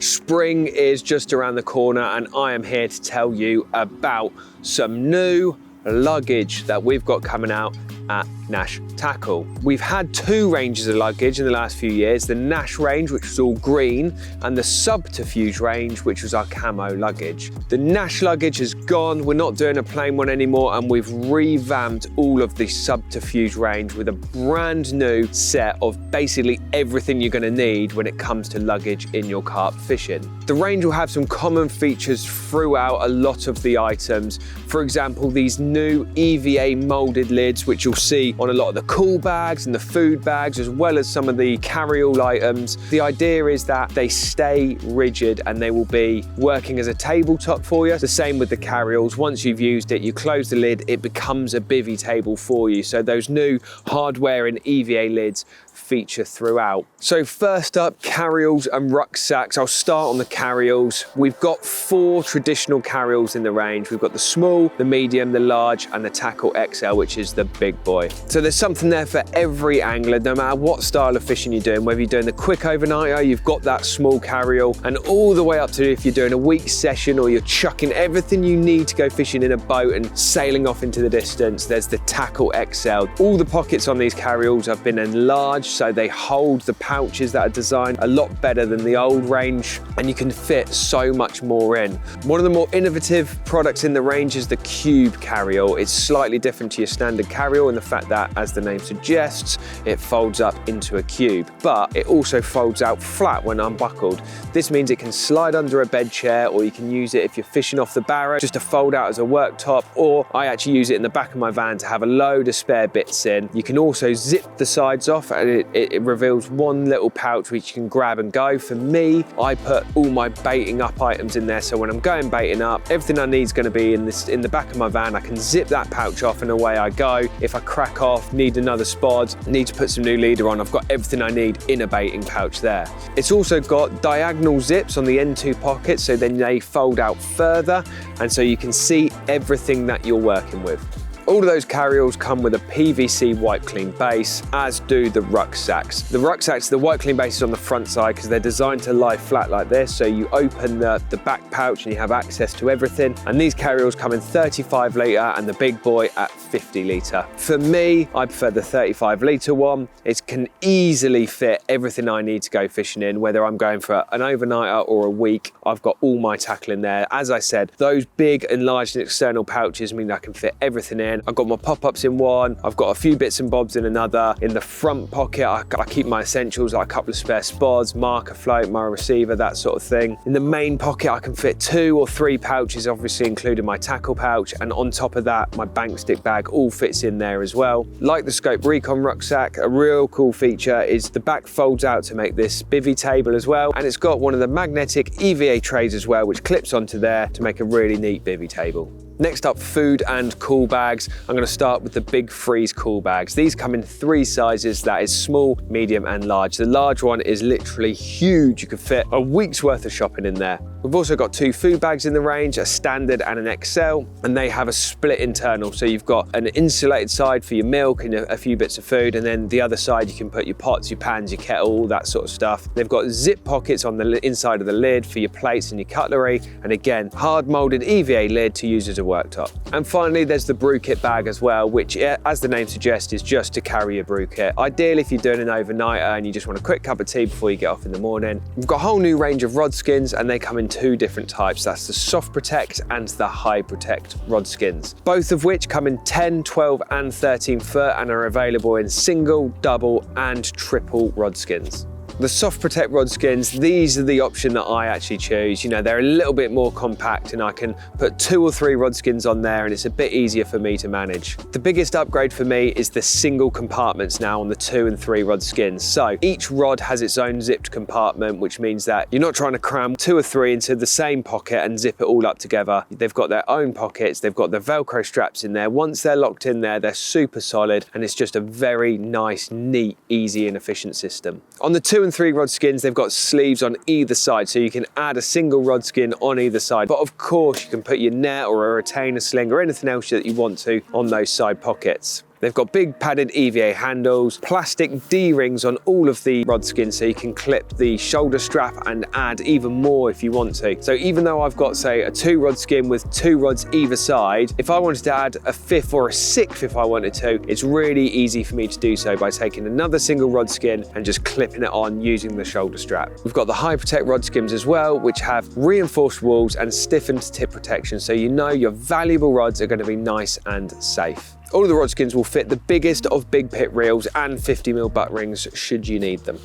Spring is just around the corner and I am here to tell you about some new luggage that we've got coming out at Nash Tackle. We've had two ranges of luggage in the last few years, the Nash range, which was all green, and the Subterfuge range, which was our camo luggage. The Nash luggage is gone, we're not doing a plain one anymore, and we've revamped all of the Subterfuge range with a brand new set of basically everything you're gonna need when it comes to luggage in your carp fishing. The range will have some common features throughout a lot of the items. For example, these new EVA molded lids, which you'll see on a lot of the cool bags and the food bags, as well as some of the carry-all items. The idea is that they stay rigid and they will be working as a tabletop for you. The same with the carry-alls. Once you've used it, you close the lid, it becomes a bivvy table for you. So those new hardware and EVA lids feature throughout. So first up, carry-alls and rucksacks. I'll start on the carry-alls. We've got 4 traditional carry-alls in the range. We've got the small, the medium, the large, and the Tackle XL, which is the big boy. So there's something there for every angler, no matter what style of fishing you're doing, whether you're doing the quick overnighter, you've got that small carry-all, and all the way up to if you're doing a week session or you're chucking everything you need to go fishing in a boat and sailing off into the distance, there's the Tackle XL. All the pockets on these carry-alls have been enlarged, so they hold the pouches that are designed a lot better than the old range, and you can fit so much more in. One of the more innovative products in the range is the cube carry-all. It's slightly different to your standard carry-all in the fact that, as the name suggests, it folds up into a cube, but it also folds out flat when unbuckled. This means it can slide under a bed chair, or you can use it if you're fishing off the barrow just to fold out as a worktop, or I actually use it in the back of my van to have a load of spare bits in. You can also zip the sides off and it reveals one little pouch which you can grab and go. For me, I put all my baiting up items in there, so when I'm going baiting up, everything I need is going to be in the back of my van. I can zip that pouch off and away I go. If I crack off, need another spod, need to put some new leader on, I've got everything I need in a baiting pouch there. It's also got diagonal zips on the end 2 pockets, so then they fold out further, and so you can see everything that you're working with. All of those carry-alls come with a PVC wipe clean base, as do the rucksacks. The rucksacks, the wipe clean base is on the front side because they're designed to lie flat like this, so you open the back pouch and you have access to everything. And these carry-alls come in 35 litre and the big boy at 50 litre. For me, I prefer the 35 litre one. It can easily fit everything I need to go fishing in, whether I'm going for an overnighter or a week. I've got all my tackle in there. As I said, those big enlarged and external pouches mean I can fit everything in. I've got my pop-ups in one, I've got a few bits and bobs in another. In the front pocket, I keep my essentials, like a couple of spare spods, marker float, my receiver, that sort of thing. In the main pocket, I can fit 2 or 3 pouches, obviously including my tackle pouch, and on top of that, my bank stick bag all fits in there as well. Like the Scope Recon rucksack, a real cool feature is the back folds out to make this bivvy table as well, and it's got one of the magnetic EVA trays as well, which clips onto there to make a really neat bivvy table. Next up, food and cool bags. I'm going to start with the Big Freeze cool bags. These come in 3 sizes, that is small, medium and large. The large one is literally huge. You could fit a week's worth of shopping in there. We've also got 2 food bags in the range, a standard and an XL, and they have a split internal. So you've got an insulated side for your milk and a few bits of food, and then the other side you can put your pots, your pans, your kettle, all that sort of stuff. They've got zip pockets on the inside of the lid for your plates and your cutlery, and again, hard molded EVA lid to use as a worktop. And finally, there's the brew kit bag as well, which, as the name suggests, is just to carry your brew kit. Ideally, if you're doing an overnighter and you just want a quick cup of tea before you get off in the morning. We've got a whole new range of rod skins, and they come in 2 different types. That's the Soft Protect and the High Protect rod skins, both of which come in 10, 12 and 13 foot and are available in single, double and triple rod skins. The Soft Protect rod skins, these are the option that I actually choose. You know, they're a little bit more compact and I can put 2 or 3 rod skins on there and it's a bit easier for me to manage. The biggest upgrade for me is the single compartments now on the 2 and 3 rod skins. So each rod has its own zipped compartment, which means that you're not trying to cram 2 or 3 into the same pocket and zip it all up together. They've got their own pockets, they've got the Velcro straps in there. Once they're locked in there, they're super solid and it's just a very nice, neat, easy and efficient system. On the 2 and 3 rod skins, they've got sleeves on either side, so you can add a single rod skin on either side. But of course, you can put your net or a retainer sling or anything else that you want to on those side pockets. They've got big padded EVA handles, plastic D-rings on all of the rod skins so you can clip the shoulder strap and add even more if you want to. So even though I've got, say, a 2-rod skin with 2 rods either side, if I wanted to add a 5th or a 6th if I wanted to, it's really easy for me to do so by taking another single rod skin and just clipping it on using the shoulder strap. We've got the High Protect rod skins as well, which have reinforced walls and stiffened tip protection, so you know your valuable rods are going to be nice and safe. All of the rod skins will fit the biggest of big pit reels and 50mm butt rings should you need them.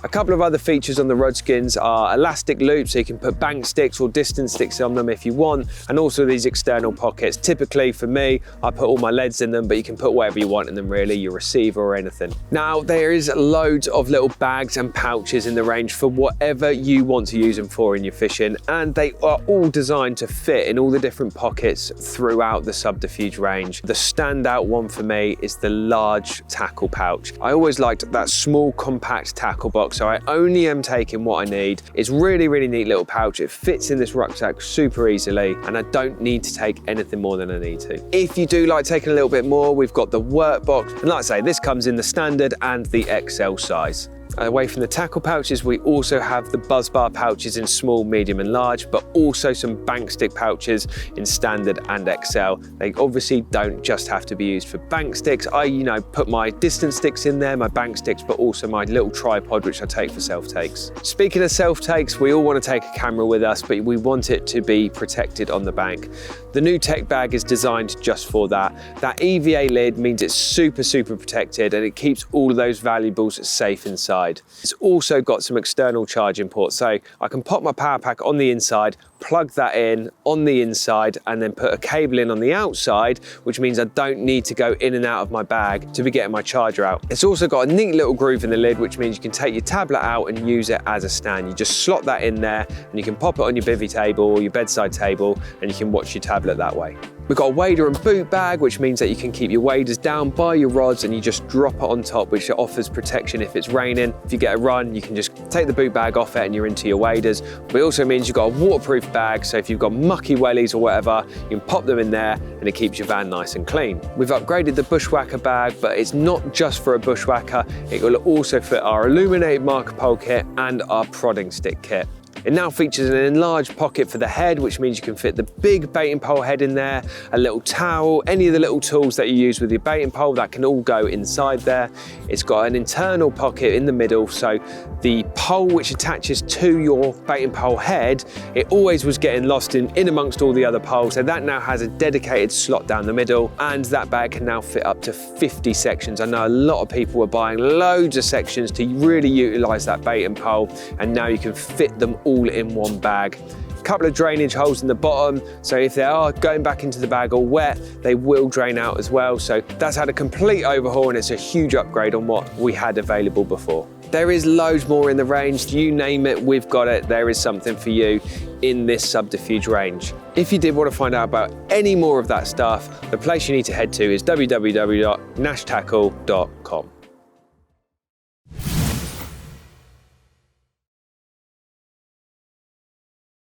A couple of other features on the rod skins are elastic loops, so you can put bank sticks or distance sticks on them if you want, and also these external pockets. Typically for me, I put all my leads in them, but you can put whatever you want in them really, your receiver or anything. Now there is loads of little bags and pouches in the range for whatever you want to use them for in your fishing, and they are all designed to fit in all the different pockets throughout the Subterfuge range. The standout one for me is the large tackle pouch. I always liked that small compact tackle box, so I only am taking what I need. It's really, really neat little pouch. It fits in this rucksack super easily, and I don't need to take anything more than I need to. If you do like taking a little bit more, we've got the workbox, and like I say, this comes in the standard and the XL size. Away from the tackle pouches, we also have the buzz bar pouches in small, medium and large, but also some bank stick pouches in standard and XL. They obviously don't just have to be used for bank sticks. I, put my distance sticks in there, my bank sticks, but also my little tripod, which I take for self-takes. Speaking of self-takes, we all want to take a camera with us, but we want it to be protected on the bank. The new tech bag is designed just for that. That EVA lid means it's super, super protected, and it keeps all of those valuables safe inside. It's also got some external charging ports, so I can pop my power pack on the inside, plug that in on the inside, and then put a cable in on the outside, which means I don't need to go in and out of my bag to be getting my charger out. It's also got a neat little groove in the lid, which means you can take your tablet out and use it as a stand. You just slot that in there and you can pop it on your bivvy table or your bedside table, and you can watch your tablet that way. We've got a wader and boot bag, which means that you can keep your waders down by your rods and you just drop it on top, which offers protection if it's raining. If you get a run, you can just take the boot bag off it and you're into your waders. But it also means you've got a waterproof bag, so if you've got mucky wellies or whatever, you can pop them in there and it keeps your van nice and clean. We've upgraded the bushwhacker bag, but it's not just for a bushwhacker. It will also fit our illuminated marker pole kit and our prodding stick kit. It now features an enlarged pocket for the head, which means you can fit the big baiting pole head in there, a little towel, any of the little tools that you use with your baiting pole, that can all go inside there. It's got an internal pocket in the middle, so the pole which attaches to your baiting pole head, it always was getting lost in amongst all the other poles, so that now has a dedicated slot down the middle, and that bag can now fit up to 50 sections. I know a lot of people were buying loads of sections to really utilize that baiting pole, and now you can fit them all in one bag. A couple of drainage holes in the bottom, so if they are going back into the bag all wet, they will drain out as well. So that's had a complete overhaul, and it's a huge upgrade on what we had available before. There is loads more in the range. You name it, we've got it. There is something for you in this Subterfuge range. If you did want to find out about any more of that stuff, the place you need to head to is www.NashTackle.com.